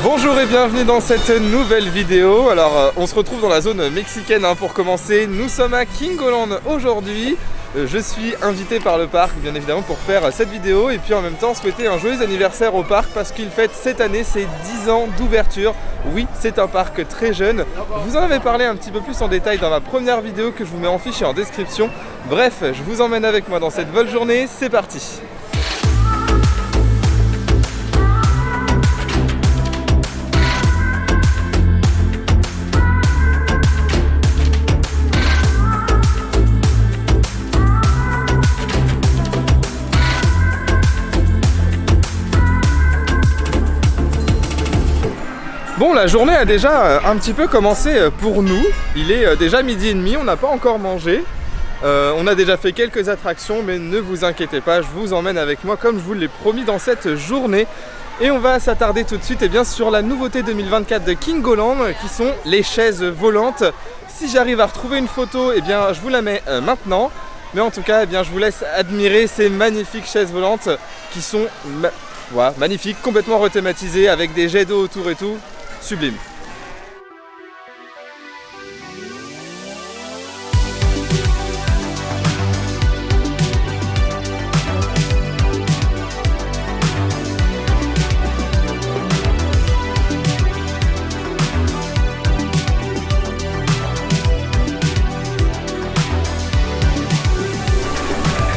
Bonjour et bienvenue dans cette nouvelle vidéo. Alors on se retrouve dans la zone mexicaine pour commencer. Nous sommes à Kingoland aujourd'hui. Je suis invité par le parc bien évidemment pour faire cette vidéo et puis en même temps souhaiter un joyeux anniversaire au parc parce qu'il fête cette année ses 10 ans d'ouverture. Oui, c'est un parc très jeune. Je vous en avais parlé un petit peu plus en détail dans ma première vidéo que je vous mets en fiche et en description. Bref, je vous emmène avec moi dans cette belle journée, c'est parti. Bon, la journée a déjà un petit peu commencé pour nous. Il est déjà midi et demi, on n'a pas encore mangé. On a déjà fait quelques attractions, mais ne vous inquiétez pas, je vous emmène avec moi comme je vous l'ai promis dans cette journée. Et on va s'attarder tout de suite sur la nouveauté 2024 de Kingoland, qui sont les chaises volantes. Si j'arrive à retrouver une photo, je vous la mets maintenant. Mais en tout cas, je vous laisse admirer ces magnifiques chaises volantes qui sont magnifiques, complètement rethématisées avec des jets d'eau autour et tout. Sublime.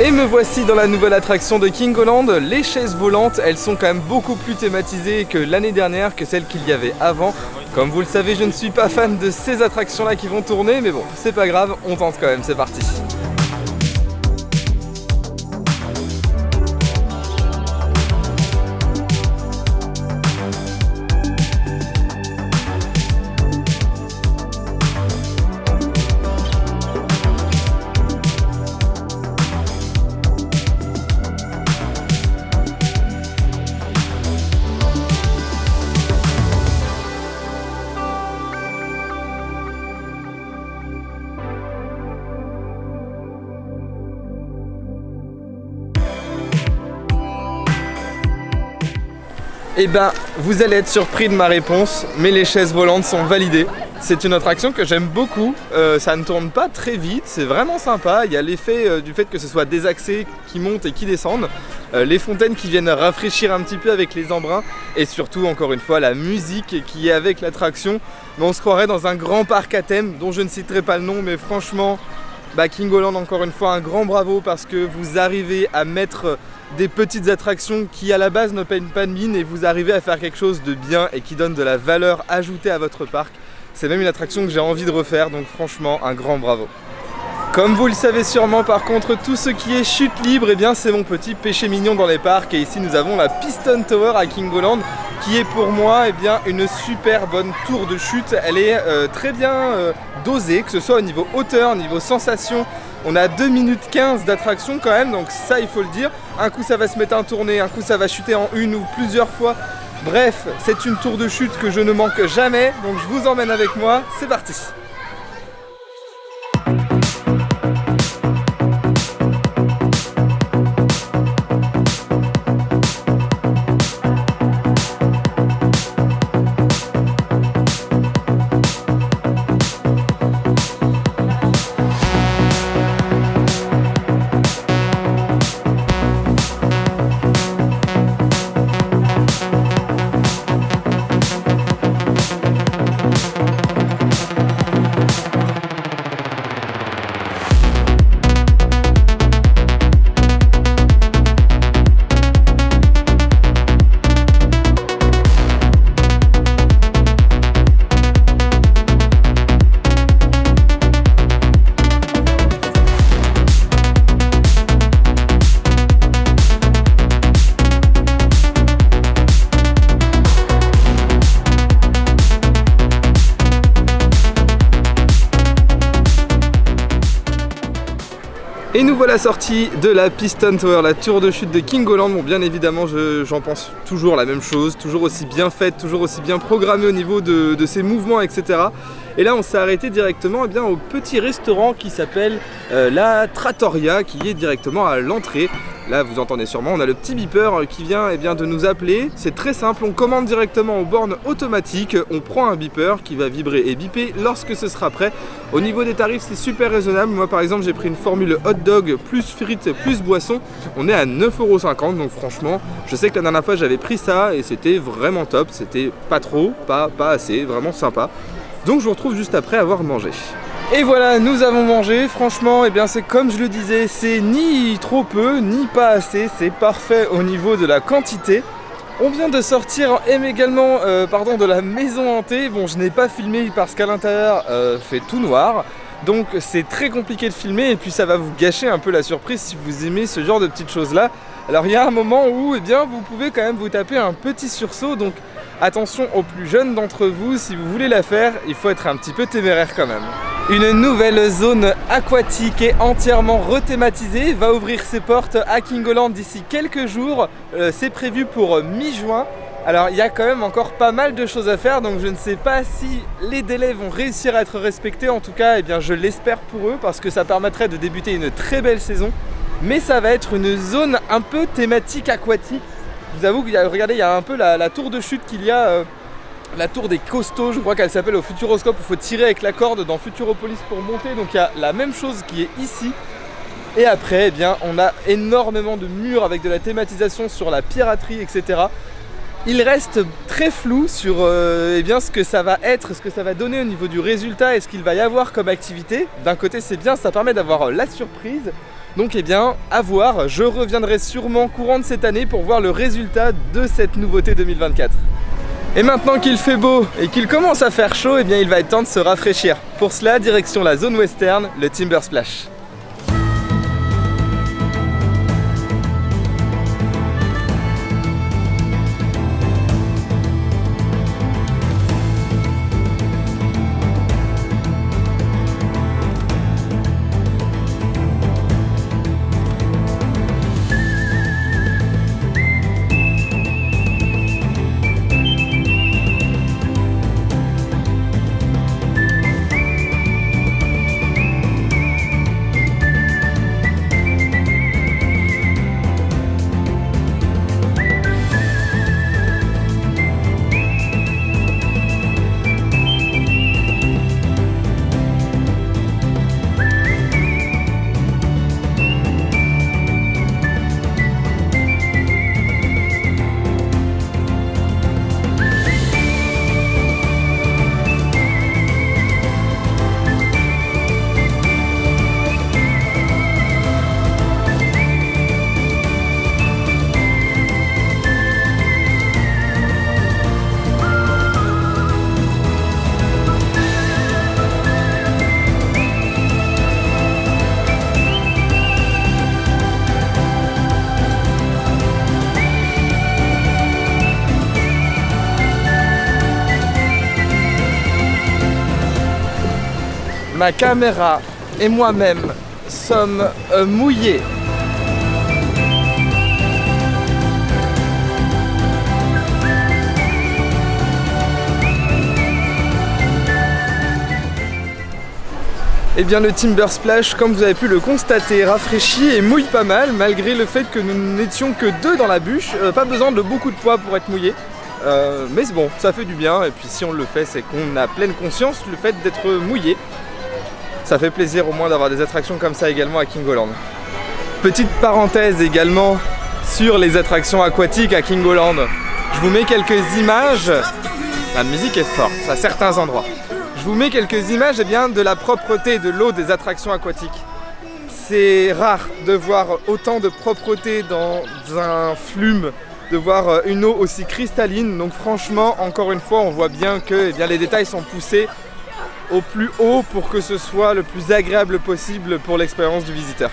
Et me voici dans la nouvelle attraction de Kingoland. Les chaises volantes, elles sont quand même beaucoup plus thématisées que l'année dernière, que celles qu'il y avait avant. Comme vous le savez, je ne suis pas fan de ces attractions-là qui vont tourner, mais bon, c'est pas grave, on tente quand même, c'est parti. Vous allez être surpris de ma réponse, mais les chaises volantes sont validées. C'est une attraction que j'aime beaucoup, ça ne tourne pas très vite, c'est vraiment sympa. Il y a l'effet du fait que ce soit des accès qui montent et qui descendent, les fontaines qui viennent rafraîchir un petit peu avec les embruns, et surtout, encore une fois, la musique qui est avec l'attraction. Mais on se croirait dans un grand parc à thème, dont je ne citerai pas le nom, mais franchement, Kingoland, encore une fois, un grand bravo parce que vous arrivez à mettre des petites attractions qui à la base ne payent pas de mine et vous arrivez à faire quelque chose de bien et qui donne de la valeur ajoutée à votre parc. C'est même une attraction que j'ai envie de refaire, donc franchement un grand bravo. Comme vous le savez sûrement par contre, tout ce qui est chute libre, c'est mon petit péché mignon dans les parcs. Et ici nous avons la Piston Tower à Kingoland qui est pour moi une super bonne tour de chute. Elle est très bien dosée, que ce soit au niveau hauteur, au niveau sensation. On a 2 minutes 15 d'attraction quand même, donc ça il faut le dire. Un coup ça va se mettre à tourner, un coup ça va chuter en une ou plusieurs fois. Bref, c'est une tour de chute que je ne manque jamais, donc je vous emmène avec moi, c'est parti. Et nous voilà sortis de la Piston Tower, la tour de chute de Kingoland. Bon, bien évidemment, j'en pense toujours la même chose, toujours aussi bien faite, toujours aussi bien programmée au niveau de ses mouvements, etc. Et là, on s'est arrêté directement au petit restaurant qui s'appelle la Trattoria, qui est directement à l'entrée. là vous entendez sûrement, on a le petit beeper qui vient de nous appeler. C'est très simple, on commande directement aux bornes automatiques, on prend un beeper qui va vibrer et biper lorsque ce sera prêt. Au niveau des tarifs, c'est super raisonnable. Moi par exemple, j'ai pris une formule hot dog plus frites plus boisson, on est à 9,50 €, donc franchement, je sais que la dernière fois j'avais pris ça et c'était vraiment top, c'était pas trop, pas assez, vraiment sympa. Donc je vous retrouve juste après avoir mangé. Et voilà, nous avons mangé, franchement, c'est comme je le disais, c'est ni trop peu, ni pas assez, c'est parfait au niveau de la quantité. On vient de sortir également de la maison hantée. Bon, je n'ai pas filmé parce qu'à l'intérieur fait tout noir, donc c'est très compliqué de filmer et puis ça va vous gâcher un peu la surprise si vous aimez ce genre de petites choses là. Alors il y a un moment où vous pouvez quand même vous taper un petit sursaut, donc attention aux plus jeunes d'entre vous, si vous voulez la faire, il faut être un petit peu téméraire quand même. Une nouvelle zone aquatique et entièrement rethématisée va ouvrir ses portes à Kingoland d'ici quelques jours. C'est prévu pour mi-juin. Alors il y a quand même encore pas mal de choses à faire, donc je ne sais pas si les délais vont réussir à être respectés. En tout cas, je l'espère pour eux parce que ça permettrait de débuter une très belle saison. Mais ça va être une zone un peu thématique aquatique. Je vous avoue qu'il y a, regardez, il y a un peu la tour de chute qu'il y a. La tour des costauds, je crois qu'elle s'appelle au Futuroscope, où il faut tirer avec la corde dans Futuropolis pour monter, donc il y a la même chose qui est ici. Et après, on a énormément de murs avec de la thématisation sur la piraterie, etc. Il reste très flou sur ce que ça va être, ce que ça va donner au niveau du résultat et ce qu'il va y avoir comme activité. D'un côté c'est bien, ça permet d'avoir la surprise. Donc à voir, je reviendrai sûrement courant de cette année pour voir le résultat de cette nouveauté 2024. Et maintenant qu'il fait beau et qu'il commence à faire chaud, il va être temps de se rafraîchir. Pour cela, direction la zone western, le Timber Splash. Ma caméra et moi-même sommes mouillés. Le Timber Splash, comme vous avez pu le constater, rafraîchit et mouille pas mal, malgré le fait que nous n'étions que 2 dans la bûche. Pas besoin de beaucoup de poids pour être mouillé. Mais c'est bon, ça fait du bien, et puis si on le fait, c'est qu'on a pleine conscience le fait d'être mouillé. Ça fait plaisir au moins d'avoir des attractions comme ça également à Kingoland. Petite parenthèse également sur les attractions aquatiques à Kingoland. Je vous mets quelques images. La musique est forte à certains endroits. Je vous mets quelques images de la propreté de l'eau des attractions aquatiques. C'est rare de voir autant de propreté dans un flume, de voir une eau aussi cristalline. Donc franchement, encore une fois, on voit bien que les détails sont poussés au plus haut pour que ce soit le plus agréable possible pour l'expérience du visiteur.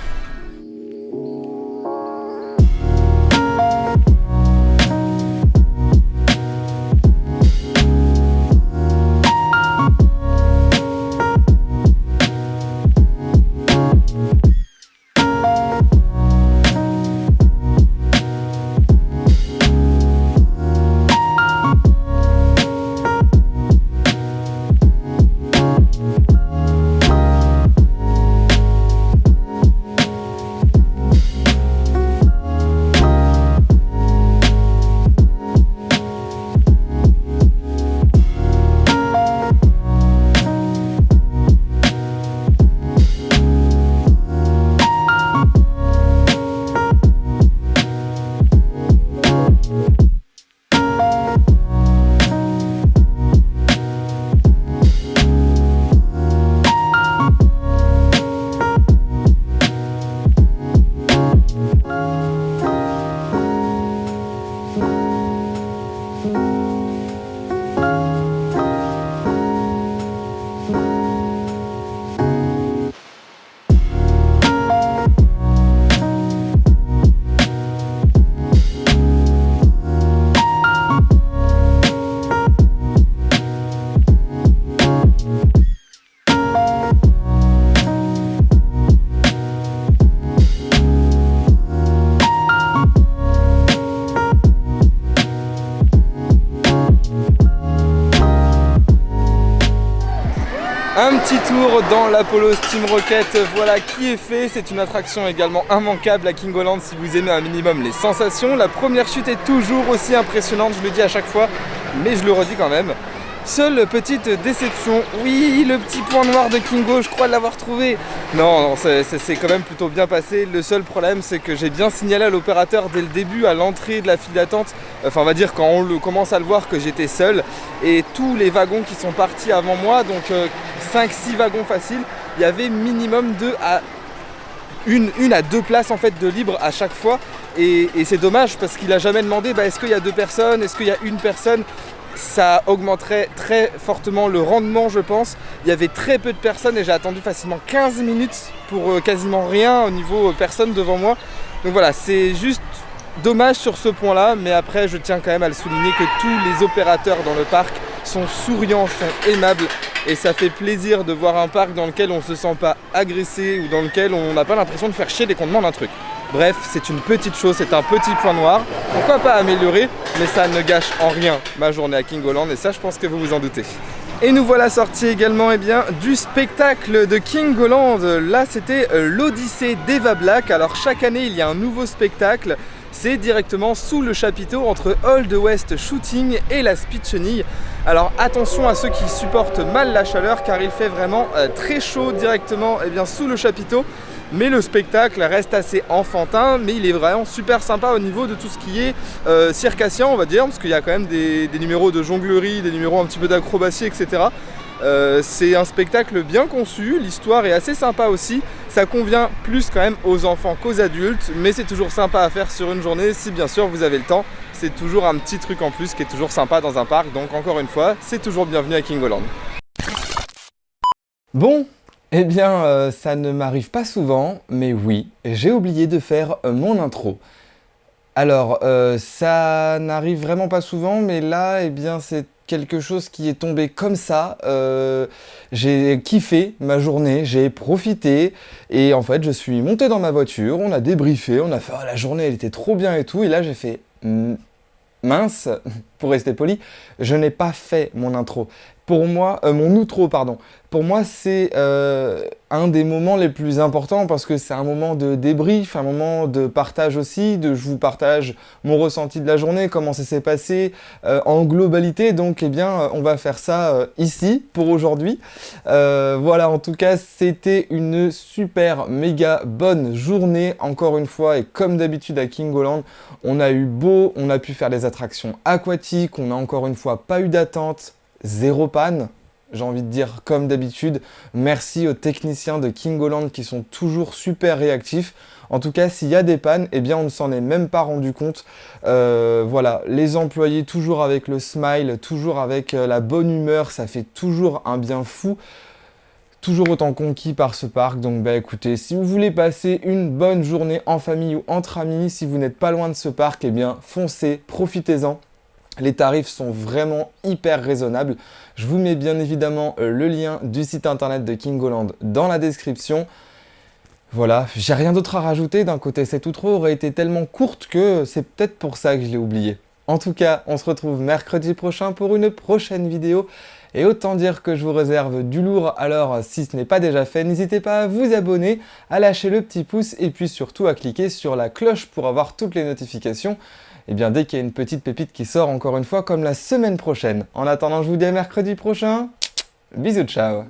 Un petit tour dans l'Apollo Steam Rocket, voilà qui est fait. C'est une attraction également immanquable à Kingoland si vous aimez un minimum les sensations. La première chute est toujours aussi impressionnante, je le dis à chaque fois, mais je le redis quand même. Seule petite déception, oui, le petit point noir de Kingo, je crois l'avoir trouvé. Non, c'est quand même plutôt bien passé. Le seul problème, c'est que j'ai bien signalé à l'opérateur dès le début, à l'entrée de la file d'attente, enfin on va dire quand on commence à le voir, que j'étais seul. Et tous les wagons qui sont partis avant moi, donc 5-6 wagons faciles, il y avait minimum une à deux places en fait de libre à chaque fois. Et c'est dommage parce qu'il a jamais demandé est-ce qu'il y a 2 personnes, est-ce qu'il y a une personne. Ça augmenterait très fortement le rendement, je pense. Il y avait très peu de personnes et j'ai attendu facilement 15 minutes pour quasiment rien au niveau personne devant moi. Donc voilà, c'est juste dommage sur ce point-là, mais après je tiens quand même à le souligner que tous les opérateurs dans le parc sont souriants, sont aimables et ça fait plaisir de voir un parc dans lequel on ne se sent pas agressé ou dans lequel on n'a pas l'impression de faire chier dès qu'on demande un truc. Bref, c'est une petite chose, c'est un petit point noir. Pourquoi pas améliorer, mais ça ne gâche en rien ma journée à Kingoland et ça je pense que vous vous en doutez. Et nous voilà sortis également du spectacle de Kingoland. Là c'était l'Odyssée d'Eva Black. Alors chaque année il y a un nouveau spectacle. C'est directement sous le chapiteau entre Old West Shooting et la Speed Chenille. Alors attention à ceux qui supportent mal la chaleur car il fait vraiment très chaud directement sous le chapiteau. Mais le spectacle reste assez enfantin, mais il est vraiment super sympa au niveau de tout ce qui est circassien, on va dire, parce qu'il y a quand même des numéros de jonglerie, des numéros un petit peu d'acrobatie, etc. C'est un spectacle bien conçu, l'histoire est assez sympa aussi, ça convient plus quand même aux enfants qu'aux adultes, mais c'est toujours sympa à faire sur une journée si bien sûr vous avez le temps. C'est toujours un petit truc en plus qui est toujours sympa dans un parc, donc encore une fois, c'est toujours bienvenu à Kingoland. Bon, eh bien, ça ne m'arrive pas souvent, mais oui, j'ai oublié de faire mon intro. Alors, ça n'arrive vraiment pas souvent, mais là, eh bien, c'est quelque chose qui est tombé comme ça. J'ai kiffé ma journée, j'ai profité, et en fait, je suis monté dans ma voiture, on a débriefé, on a fait « Oh, la journée, elle était trop bien et tout », et là, j'ai fait « Mince, pour rester poli, je n'ai pas fait mon intro. » Pour moi, mon outro, pardon. Pour moi, c'est un des moments les plus importants parce que c'est un moment de débrief, un moment de partage aussi, je vous partage mon ressenti de la journée, comment ça s'est passé en globalité. Donc, eh bien, on va faire ça ici pour aujourd'hui. Voilà, en tout cas, c'était une super, méga bonne journée, encore une fois, et comme d'habitude à Kingoland, on a eu beau, on a pu faire des attractions aquatiques, on n'a encore une fois pas eu d'attente. Zéro panne, j'ai envie de dire comme d'habitude. Merci aux techniciens de Kingoland qui sont toujours super réactifs. En tout cas, s'il y a des pannes, eh bien on ne s'en est même pas rendu compte. Voilà, les employés toujours avec le smile, toujours avec la bonne humeur, ça fait toujours un bien fou. Toujours autant conquis par ce parc, donc bah écoutez, si vous voulez passer une bonne journée en famille ou entre amis, si vous n'êtes pas loin de ce parc, eh bien foncez, profitez-en. Les tarifs sont vraiment hyper raisonnables. Je vous mets bien évidemment le lien du site internet de Kingoland dans la description. Voilà, j'ai rien d'autre à rajouter. D'un côté, cette outro aurait été tellement courte que c'est peut-être pour ça que je l'ai oublié. En tout cas, on se retrouve mercredi prochain pour une prochaine vidéo. Et autant dire que je vous réserve du lourd, alors si ce n'est pas déjà fait, n'hésitez pas à vous abonner, à lâcher le petit pouce et puis surtout à cliquer sur la cloche pour avoir toutes les notifications. Et bien dès qu'il y a une petite pépite qui sort encore une fois comme la semaine prochaine. En attendant, je vous dis à mercredi prochain. Bisous, ciao.